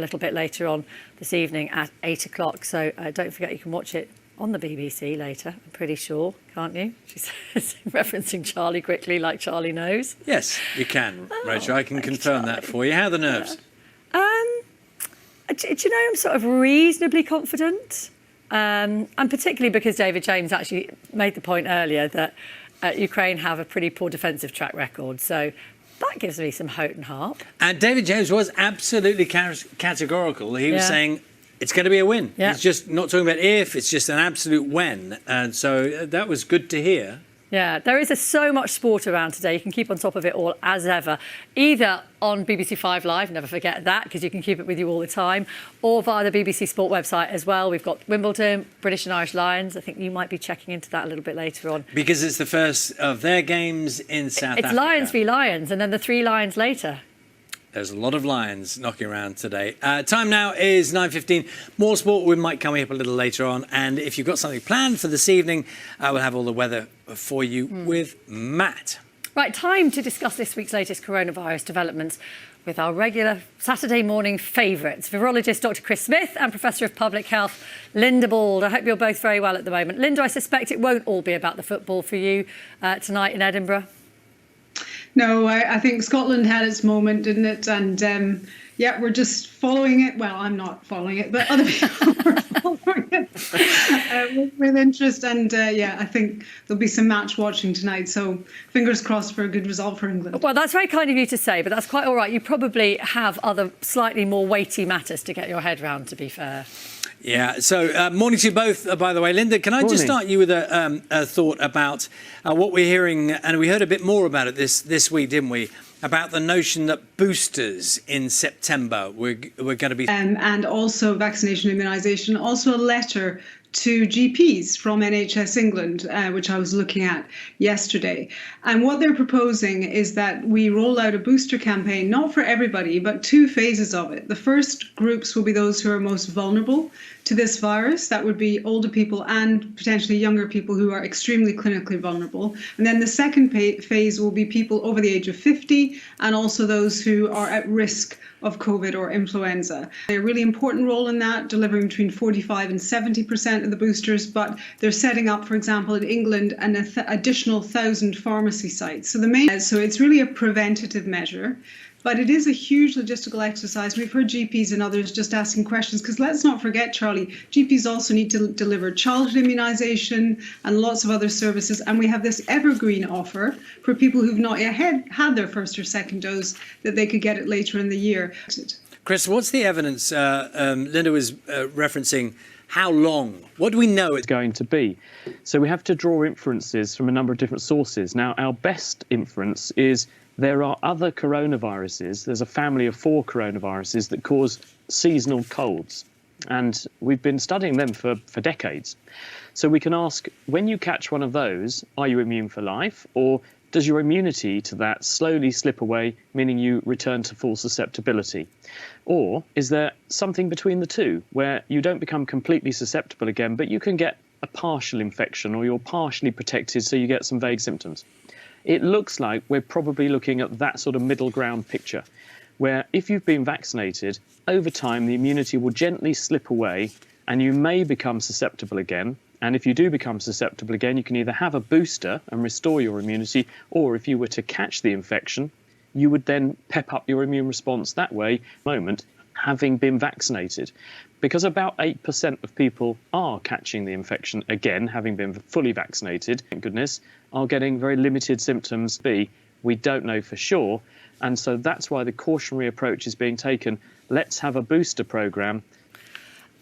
little bit later on this evening at 8 o'clock. So don't forget you can watch it on the BBC later, I'm pretty sure, can't you? She says, referencing Charlie quickly, like Charlie knows. Yes, you can, Rachel. I can confirm that for you. How are the nerves? Do you know, I'm sort of reasonably confident. And particularly because David James actually made the point earlier that Ukraine have a pretty poor defensive track record. So that gives me some hope and heart. And David James was absolutely categorical. He was saying it's going to be a win. He's just not talking about if, it's just an absolute when. And so that was good to hear. Yeah, there is so much sport around today. You can keep on top of it all as ever, either on BBC 5 Live, never forget that, because you can keep it with you all the time, or via the BBC Sport website as well. We've got Wimbledon, British and Irish Lions. I think you might be checking into that a little bit later on. Because it's the first of their games in South Africa. It's Lions v Lions, and then the 3 Lions later. There's a lot of Lions knocking around today. Time now is 9:15. More sport we might come up a little later on. And if you've got something planned for this evening, we'll have all the weather for you with Matt. Right, time to discuss this week's latest coronavirus developments with our regular Saturday morning favourites, virologist Dr. Chris Smith and Professor of Public Health, Linda Bauld. I hope you're both very well at the moment. Linda, I suspect it won't all be about the football for you tonight in Edinburgh. No, I think Scotland had its moment, didn't it? And yeah, we're just following it. Well, I'm not following it, but other people are following it with interest. And yeah, I think there'll be some match watching tonight. So fingers crossed for a good result for England. Well, that's very kind of you to say, but that's quite all right. You probably have other slightly more weighty matters to get your head round, to be fair. Yeah, so morning to you both, by the way. Linda, can I just start you with a thought about what we're hearing, and we heard a bit more about it this week, didn't we, about the notion that boosters in September were going to be... and also vaccination immunisation, also a letter to GPs from NHS England, which I was looking at yesterday. And what they're proposing is that we roll out a booster campaign, not for everybody, but 2 phases of it. The first groups will be those who are most vulnerable to this virus. That would be older people and potentially younger people who are extremely clinically vulnerable. And then the second phase will be people over the age of 50 and also those who are at risk of COVID or influenza. They're a really important role in that, delivering between 45 and 70% of the boosters, but they're setting up, for example, in England, an additional 1,000 pharmacy sites. So it's really a preventative measure. But it is a huge logistical exercise. We've heard GPs and others just asking questions, because let's not forget, Charlie, GPs also need to deliver childhood immunisation and lots of other services. And we have this evergreen offer for people who've not yet had their first or second dose, that they could get it later in the year. Chris, what's the evidence? Linda was referencing how long? What do we know it's going to be? So we have to draw inferences from a number of different sources. Now, our best inference is there are other coronaviruses. There's a family of 4 coronaviruses that cause seasonal colds. And we've been studying them for decades. So we can ask, when you catch one of those, are you immune for life? Or does your immunity to that slowly slip away, meaning you return to full susceptibility? Or is there something between the two, where you don't become completely susceptible again, but you can get a partial infection, or you're partially protected, so you get some vague symptoms? It looks like we're probably looking at that sort of middle ground picture, where if you've been vaccinated, over time the immunity will gently slip away and you may become susceptible again. And if you do become susceptible again, you can either have a booster and restore your immunity, or if you were to catch the infection, you would then pep up your immune response that way, having been vaccinated. Because about 8% of people are catching the infection again, having been fully vaccinated, thank goodness, are getting very limited symptoms. We don't know for sure. And so that's why the cautionary approach is being taken. Let's have a booster programme.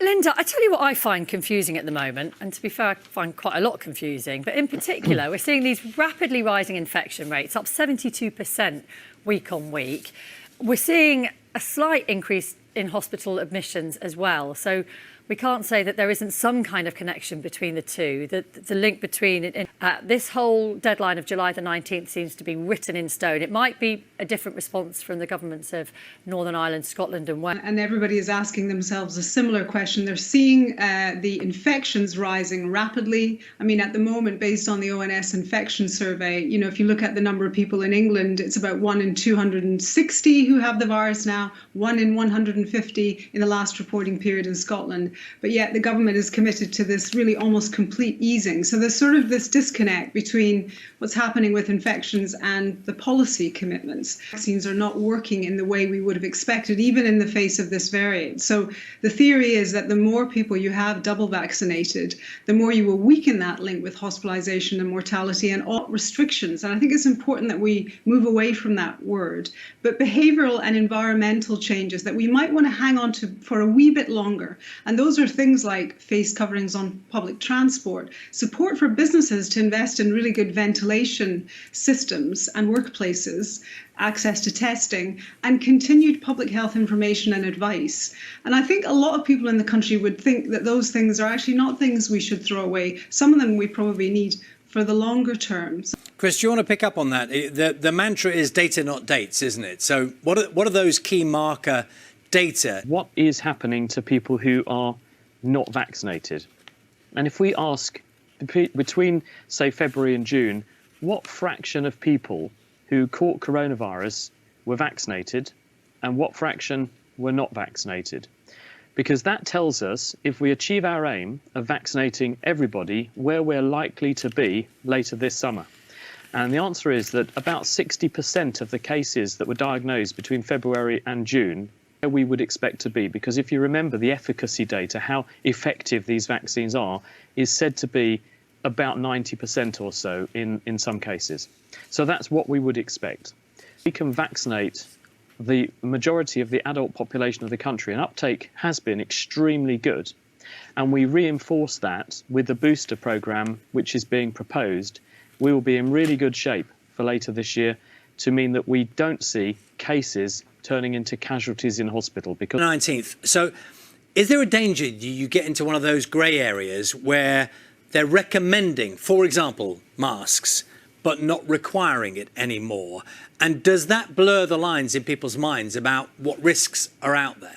Linda, I tell you what I find confusing at the moment, and to be fair, I find quite a lot confusing, but in particular, we're seeing these rapidly rising infection rates, up 72% week on week. We're seeing a slight increase in hospital admissions as well. So we can't say that there isn't some kind of connection between the two. The link between this whole deadline of July the 19th seems to be written in stone. It might be a different response from the governments of Northern Ireland, Scotland and Wales. And everybody is asking themselves a similar question. They're seeing the infections rising rapidly. I mean, at the moment, based on the ONS infection survey, you know, if you look at the number of people in England, it's about 1 in 260 who have the virus now, 1 in 150 in the last reporting period in Scotland. But yet the government is committed to this really almost complete easing. So there's sort of this disconnect between what's happening with infections and the policy commitments. Vaccines are not working in the way we would have expected, even in the face of this variant. So the theory is that the more people you have double vaccinated, the more you will weaken that link with hospitalization and mortality and all restrictions. And I think it's important that we move away from that word. But behavioral and environmental changes that we might want to hang on to for a wee bit longer. And those are things like face coverings on public transport, support for businesses to invest in really good ventilation systems and workplaces, access to testing, and continued public health information and advice. And I think a lot of people in the country would think that those things are actually not things we should throw away. Some of them we probably need for the longer terms. Chris, do you want to pick up on that? The mantra is data, not dates, isn't it? So what are those key marker data? What is happening to people who are not vaccinated? And if we ask between, say, February and June, what fraction of people who caught coronavirus were vaccinated and what fraction were not vaccinated? Because that tells us, if we achieve our aim of vaccinating everybody, where we're likely to be later this summer. And the answer is that about 60% of the cases that were diagnosed between February and June, where we would expect to be. Because if you remember the efficacy data, how effective these vaccines are, is said to be about 90% or so in some cases. So that's what we would expect. We can vaccinate the majority of the adult population of the country, and uptake has been extremely good. And we reinforce that with the booster programme which is being proposed. We will be in really good shape for later this year to mean that we don't see cases turning into casualties in hospital. Because 19th. So is there a danger you get into one of those grey areas where they're recommending, for example, masks, but not requiring it anymore? And does that blur the lines in people's minds about what risks are out there?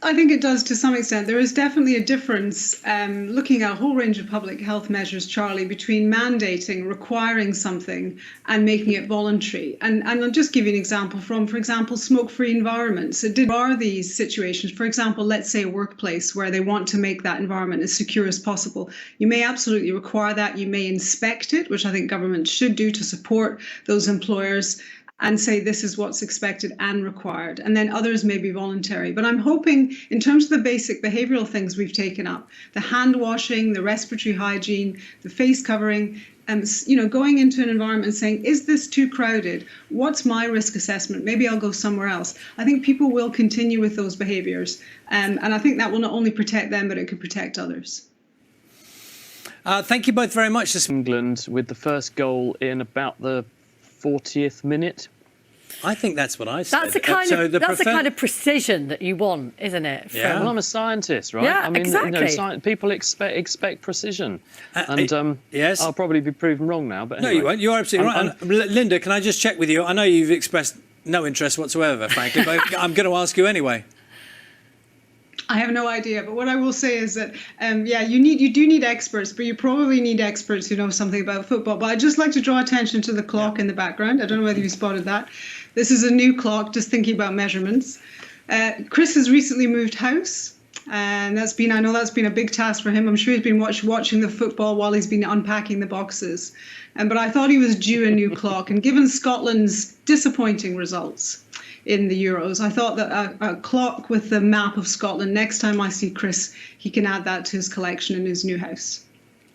I think it does to some extent. There is definitely a difference, looking at a whole range of public health measures, Charlie, between mandating, requiring something and making it voluntary. And I'll just give you an example from, for example, smoke-free environments. There are these situations, for example, let's say a workplace where they want to make that environment as secure as possible. You may absolutely require that. You may inspect it, which I think governments should do to support those employers, and say this is what's expected and required. And then others may be voluntary. But I'm hoping in terms of the basic behavioural things we've taken up, the hand washing, the respiratory hygiene, the face covering, going into an environment and saying, is this too crowded? What's my risk assessment? Maybe I'll go somewhere else. I think people will continue with those behaviours. And I think that will not only protect them, but it could protect others. Thank you both very much. England with the first goal in about the 40th minute. I think that's what I said. That's the kind of precision that you want, isn't it? Yeah. Well, I'm a scientist, right? Yeah, I mean, exactly. People expect precision. Yes. I'll probably be proven wrong now. But anyway. No, you won't. You're absolutely right. And Linda, can I just check with you? I know you've expressed no interest whatsoever, frankly, but I'm going to ask you anyway. I have no idea, but what I will say is that, you do need experts, but you probably need experts who know something about football. But I'd just like to draw attention to the clock in the background. I don't know whether you spotted that. This is a new clock, just thinking about measurements. Chris has recently moved house, and I know that's been a big task for him. I'm sure he's been watching the football while he's been unpacking the boxes. But I thought he was due a new clock, and given Scotland's disappointing results in the Euros, I thought that a clock with the map of Scotland, next time I see Chris, he can add that to his collection in his new house.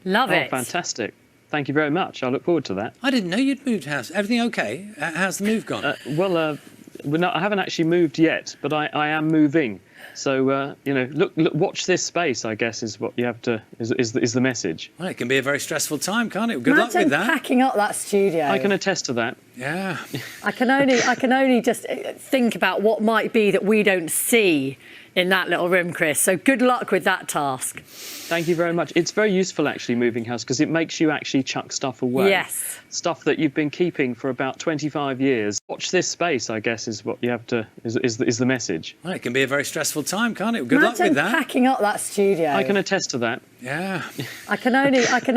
Love it. Oh, fantastic. Thank you very much. I look forward to that. I didn't know you'd moved house. Everything okay? How's the move gone? I haven't actually moved yet, but I am moving. So look, watch this space, I guess, is what you have to is the message. Well, it can be a very stressful time, can't it? Good luck with Imagine that. packing up that studio. I can attest to that. Yeah. I can only just think about what might be that we don't see in that little room, Chris. So good luck with that task. Thank you very much. It's very useful, actually, moving house, because it makes you actually chuck stuff away. Yes. Stuff that you've been keeping for about 25 years. Watch this space, I guess, is what you have to is the message. Well, it can be a very stressful time, can't it? Good luck Imagine with that. packing up that studio. I can attest to that. Yeah. I can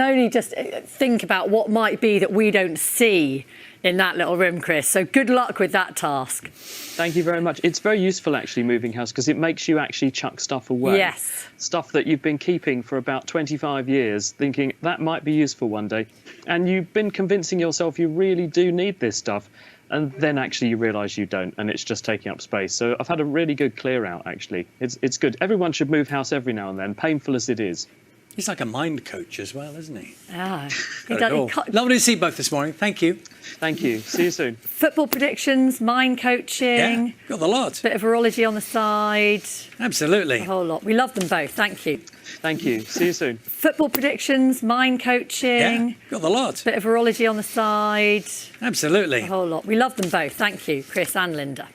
only just think about what might be that we don't see in that little room, Chris. So good luck with that task. Thank you very much. It's very useful, actually, moving house, because it makes you actually chuck stuff away. Yes. Stuff that you've been keeping for about 25 years, thinking that might be useful one day. And you've been convincing yourself you really do need this stuff. And then actually you realise you don't, and it's just taking up space. So I've had a really good clear out, actually. It's good. Everyone should move house every now and then, painful as it is. He's like a mind coach as well, isn't he? Ah, Lovely to see you both this morning. Thank you. Thank you. See you soon. Football predictions, mind coaching. Yeah, got the lot. Bit of virology on the side. Absolutely. A whole lot. We love them both. Thank you. Thank you. See you soon. Football predictions, mind coaching. Yeah, got the lot. Bit of virology on the side. Absolutely. A whole lot. We love them both. Thank you, Chris and Linda.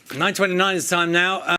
9:29 is the time now.